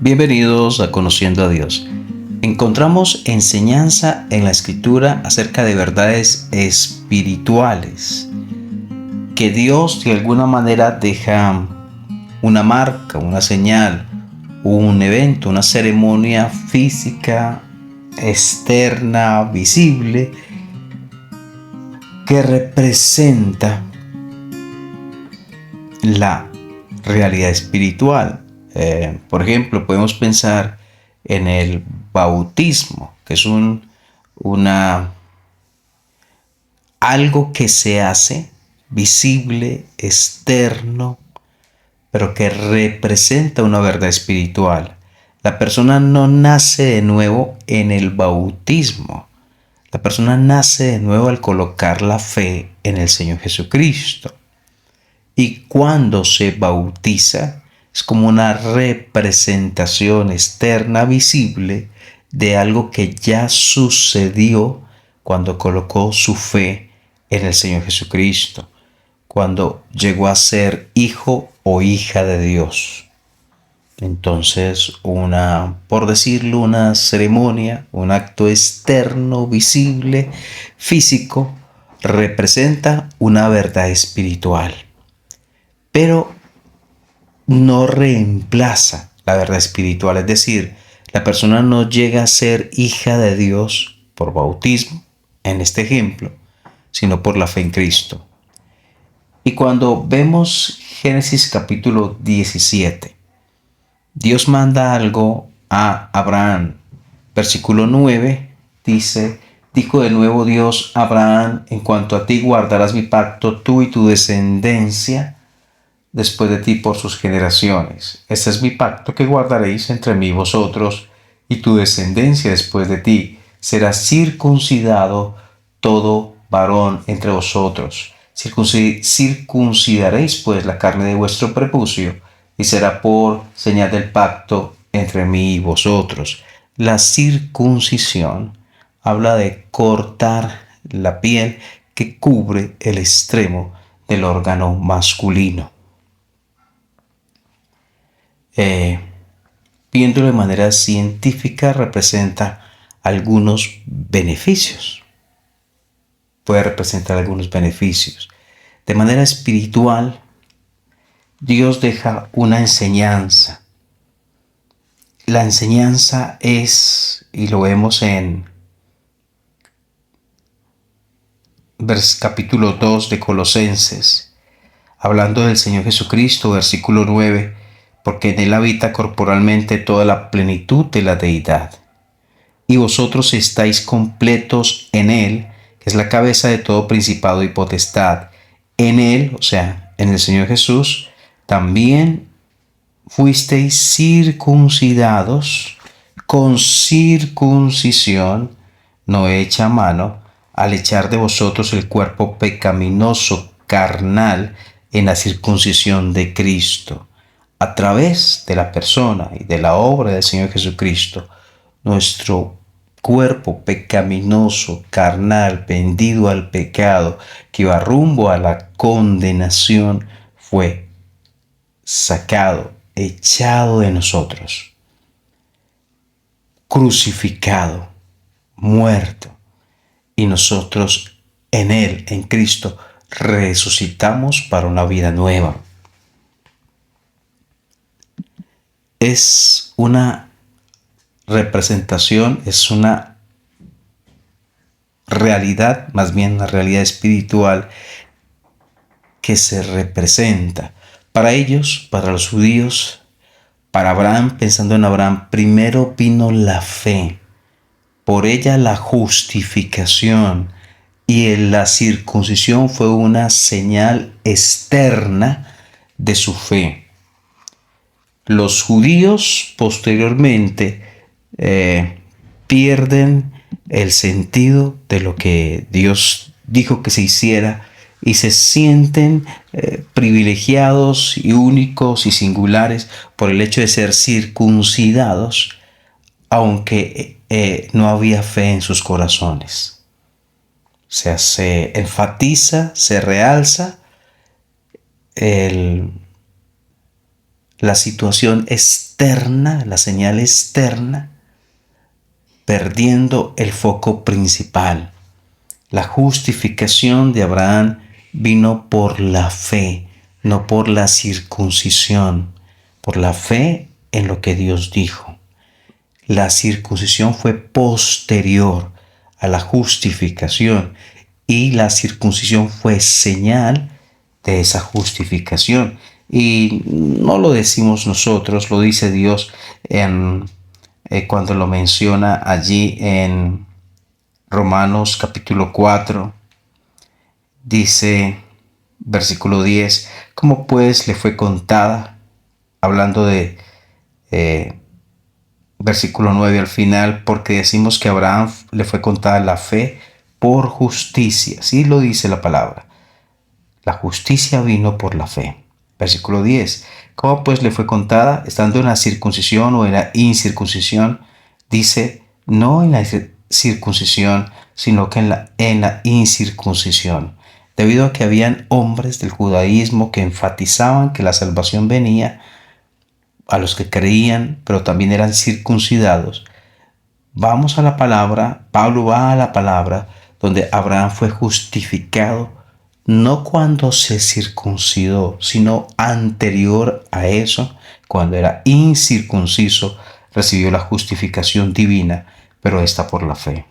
Bienvenidos a Conociendo a Dios. Encontramos enseñanza en la Escritura acerca de verdades espirituales que Dios de alguna manera deja una marca, una señal, un evento, una ceremonia física, externa, visible, que representa la realidad espiritual. Por ejemplo, podemos pensar en el bautismo, que es algo que se hace visible, externo, pero que representa una verdad espiritual. La persona no nace de nuevo en el bautismo. La persona nace de nuevo al colocar la fe en el Señor Jesucristo. Y cuando se bautiza, es como una representación externa visible de algo que ya sucedió cuando colocó su fe en el Señor Jesucristo, cuando llegó a ser hijo o hija de Dios. Entonces, por decirlo, una ceremonia, un acto externo, visible, físico, representa una verdad espiritual, pero no reemplaza la verdad espiritual. Es decir, la persona no llega a ser hija de Dios por bautismo, en este ejemplo, sino por la fe en Cristo. Y cuando vemos Génesis capítulo 17, Dios manda algo a Abraham. Versículo 9 dice: dijo de nuevo Dios a Abraham: en cuanto a ti guardarás mi pacto, tú y tu descendencia después de ti por sus generaciones. Este es mi pacto que guardaréis entre mí y vosotros, y tu descendencia después de ti. Será circuncidado todo varón entre vosotros. Circuncidaréis pues la carne de vuestro prepucio, y será por señal del pacto entre mí y vosotros. La circuncisión habla de cortar la piel que cubre el extremo del órgano masculino. Viéndolo de manera científica, representa algunos beneficios. Puede representar algunos beneficios. De manera espiritual, Dios deja una enseñanza. La enseñanza es, y lo vemos en capítulo 2 de Colosenses, hablando del Señor Jesucristo, versículo 9, porque en él habita corporalmente toda la plenitud de la deidad. Y vosotros estáis completos en él, que es la cabeza de todo principado y potestad. En él, o sea, en el Señor Jesús, también fuisteis circuncidados con circuncisión no hecha a mano, al echar de vosotros el cuerpo pecaminoso carnal en la circuncisión de Cristo. A través de la persona y de la obra del Señor Jesucristo, nuestro cuerpo pecaminoso, carnal, vendido al pecado, que iba rumbo a la condenación, fue sacado, echado de nosotros, crucificado, muerto, y nosotros en Él, en Cristo, resucitamos para una vida nueva. Es una representación, es una realidad, más bien una realidad espiritual que se representa. Para ellos, para los judíos, para Abraham, pensando en Abraham, primero vino la fe, por ella la justificación, y la circuncisión fue una señal externa de su fe. Los judíos posteriormente pierden el sentido de lo que Dios dijo que se hiciera y se sienten privilegiados y únicos y singulares por el hecho de ser circuncidados, aunque no había fe en sus corazones. O sea, se enfatiza, se realza la situación externa, la señal externa, perdiendo el foco principal. La justificación de Abraham vino por la fe, no por la circuncisión, por la fe en lo que Dios dijo. La circuncisión fue posterior a la justificación y la circuncisión fue señal de esa justificación. Y no lo decimos nosotros, lo dice Dios cuando lo menciona allí en Romanos capítulo 4. Dice, versículo 10, ¿cómo pues le fue contada? Hablando de versículo 9 al final, porque decimos que a Abraham le fue contada la fe por justicia. Así lo dice la palabra. La justicia vino por la fe. Versículo 10. ¿Cómo pues le fue contada? Estando en la circuncisión o en la incircuncisión, dice, no en la circuncisión, sino que en la incircuncisión. Debido a que habían hombres del judaísmo que enfatizaban que la salvación venía a los que creían, pero también eran circuncidados. Vamos a la palabra, Pablo va a la palabra donde Abraham fue justificado no cuando se circuncidó, sino anterior a eso, cuando era incircunciso, recibió la justificación divina, pero esta por la fe.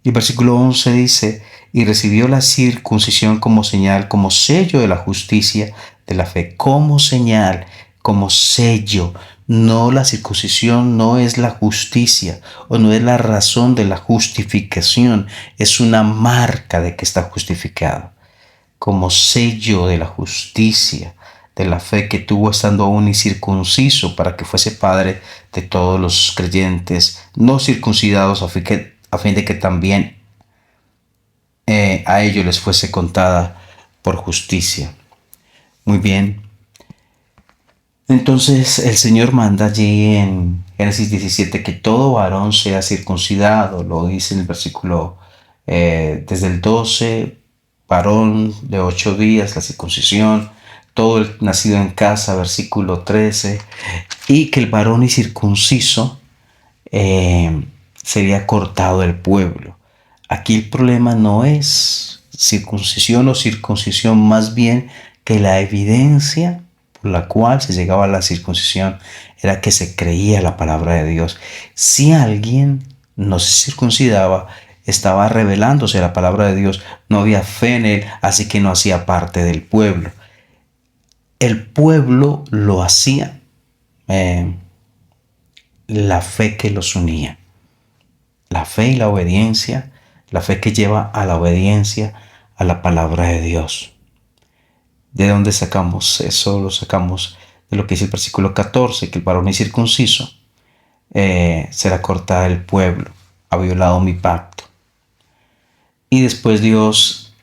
Y el versículo 11 dice, y recibió la circuncisión como señal, como sello de la justicia de la fe, como señal, como sello. No, la circuncisión no es la justicia o no es la razón de la justificación, es una marca de que está justificado, como sello de la justicia, de la fe que tuvo estando aún incircunciso para que fuese padre de todos los creyentes no circuncidados, a fin de que también a ellos les fuese contada por justicia. Muy bien. Entonces el Señor manda allí en Génesis 17 que todo varón sea circuncidado. Lo dice en el versículo desde el 12, varón de 8 días, la circuncisión, todo el nacido en casa, versículo 13, y que el varón incircunciso sería cortado del pueblo. Aquí el problema no es circuncisión o circuncisión, más bien que la evidencia por la cual se llegaba a la circuncisión era que se creía la palabra de Dios. Si alguien no se circuncidaba, estaba revelándose la palabra de Dios, no había fe en él, así que no hacía parte del pueblo. El pueblo lo hacía la fe que los unía. La fe y la obediencia, la fe que lleva a la obediencia a la palabra de Dios. ¿De dónde sacamos eso? Lo sacamos de lo que dice el versículo 14, que el varón incircunciso será cortada del pueblo, ha violado mi pacto. Y después Dios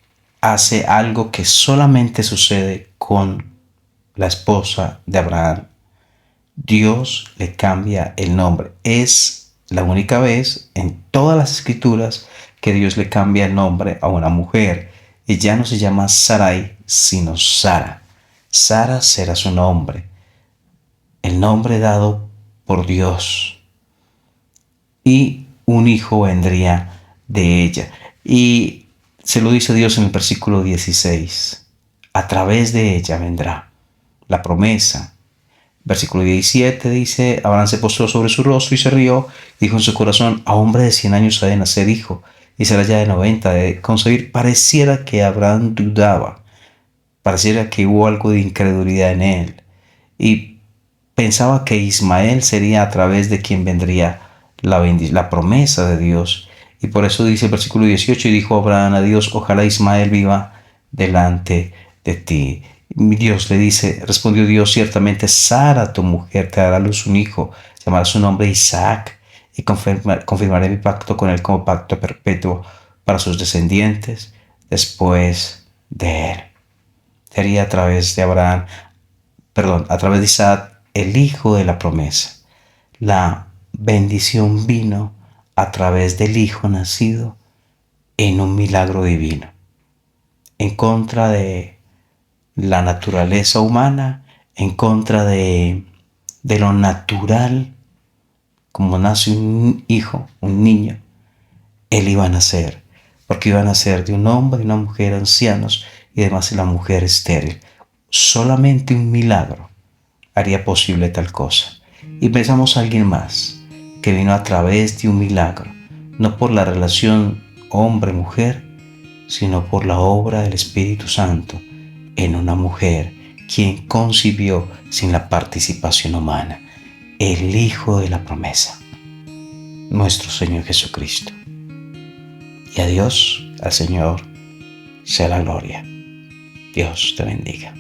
hace algo que solamente sucede con la esposa de Abraham. Dios le cambia el nombre. Es la única vez en todas las escrituras que Dios le cambia el nombre a una mujer. Y ya no se llama Sarai, sino Sara. Sara será su nombre, el nombre dado por Dios. Y un hijo vendría de ella. Y se lo dice Dios en el versículo 16. A través de ella vendrá la promesa. Versículo 17 dice, Abraham se postró sobre su rostro y se rió, dijo en su corazón, a hombre de 100 años ha de nacer hijo, y será ya de 90 de concebir. Pareciera que Abraham dudaba, pareciera que hubo algo de incredulidad en él, y pensaba que Ismael sería a través de quien vendría la promesa de Dios. Y por eso dice el versículo 18, y dijo Abraham a Dios, ojalá Ismael viva delante de ti. Dios le dice, respondió Dios, ciertamente Sara, tu mujer, te dará a luz un hijo, llamará su nombre Isaac, y confirmaré mi pacto con él como pacto perpetuo para sus descendientes después de él. Sería a través de Abraham, a través de Isaac, el hijo de la promesa. La bendición vino a través del hijo nacido en un milagro divino, en contra de la naturaleza humana, en contra de de lo natural, como nace un hijo, un niño, él iba a nacer, porque iba a nacer de un hombre y una mujer ancianos y además de la mujer estéril. Solamente un milagro haría posible tal cosa. Y pensamos a alguien más que vino a través de un milagro, no por la relación hombre-mujer, sino por la obra del Espíritu Santo en una mujer, quien concibió sin la participación humana, el Hijo de la promesa, nuestro Señor Jesucristo. Y a Dios, al Señor, sea la gloria. Dios te bendiga.